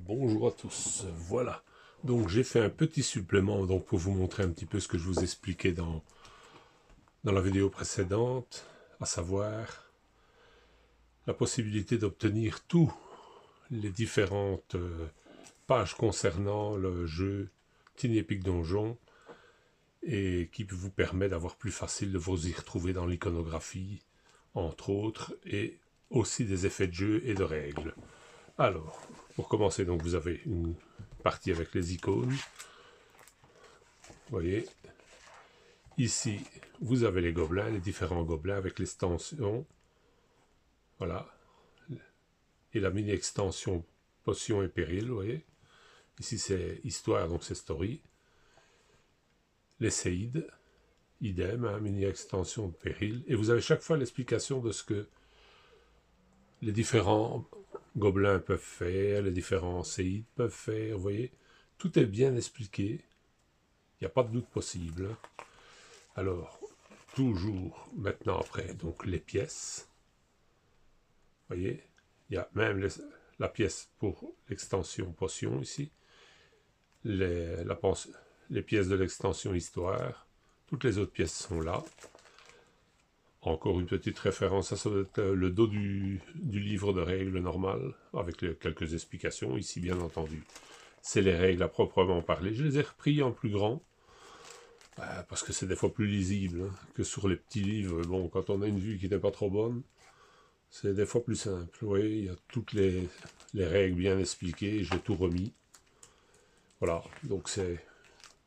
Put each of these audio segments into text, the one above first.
Bonjour à tous, voilà. Donc j'ai fait un petit supplément donc, pour vous montrer un petit peu ce que je vous expliquais dans la vidéo précédente, à savoir la possibilité d'obtenir tous les différentes pages concernant le jeu Tiny Epic Donjon et qui vous permet d'avoir plus facile de vous y retrouver dans l'iconographie, entre autres, et aussi des effets de jeu et de règles. Alors, pour commencer, donc vous avez une partie avec les icônes. Vous voyez, ici, vous avez les gobelins, les différents gobelins avec l'extension. Voilà. Et la mini-extension potion et péril, vous voyez. Ici, c'est histoire, donc c'est story. Les séides, idem, hein, mini-extension de péril. Et vous avez chaque fois l'explication de ce que les différents gobelins peuvent faire, les différents séides peuvent faire, vous voyez. Tout est bien expliqué. Il n'y a pas de doute possible. Alors, toujours maintenant après, donc les pièces. Vous voyez, il y a même la pièce pour l'extension potion ici, les pièces de l'extension histoire, toutes les autres pièces sont là. Encore une petite référence à ça, le dos du livre de règles normal, avec quelques explications, ici bien entendu. C'est les règles à proprement parler. Je les ai repris en plus grand, parce que c'est des fois plus lisible hein, que sur les petits livres. Bon, quand on a une vue qui n'est pas trop bonne, c'est des fois plus simple. Vous voyez, il y a toutes les règles bien expliquées, j'ai tout remis. Voilà, donc c'est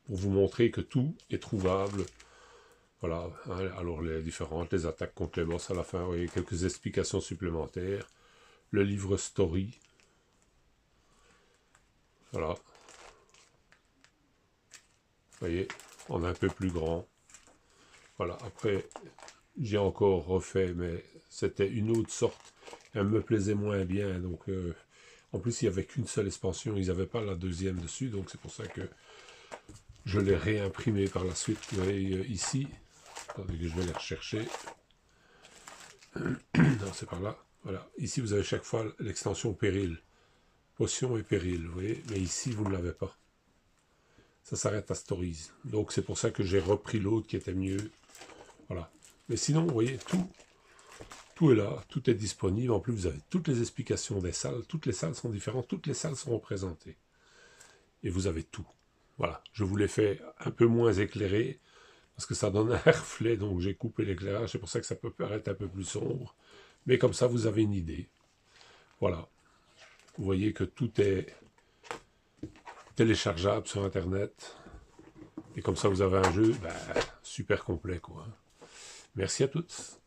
pour vous montrer que tout est trouvable. Voilà, alors les attaques contre les boss à la fin, vous voyez, quelques explications supplémentaires. Le livre story. Voilà. Vous voyez, en un peu plus grand. Voilà, après, j'ai encore refait, mais c'était une autre sorte. Elle me plaisait moins bien, donc... en plus, il n'y avait qu'une seule expansion, ils n'avaient pas la deuxième dessus, donc c'est pour ça que je l'ai réimprimé par la suite. Vous voyez ici, attendez que je vais les rechercher. Non, c'est par là. Voilà, ici vous avez chaque fois l'extension péril. Potion et péril, vous voyez, mais ici vous ne l'avez pas. Ça s'arrête à Stories. Donc c'est pour ça que j'ai repris l'autre qui était mieux. Voilà. Mais sinon, vous voyez, tout est là, tout est disponible. En plus, vous avez toutes les explications des salles. Toutes les salles sont différentes, toutes les salles sont représentées. Et vous avez tout. Voilà, je vous l'ai fait un peu moins éclairé, parce que ça donne un reflet, donc j'ai coupé l'éclairage, c'est pour ça que ça peut paraître un peu plus sombre. Mais comme ça, vous avez une idée. Voilà. Vous voyez que tout est téléchargeable sur Internet. Et comme ça, vous avez un jeu super complet, quoi. Merci à toutes.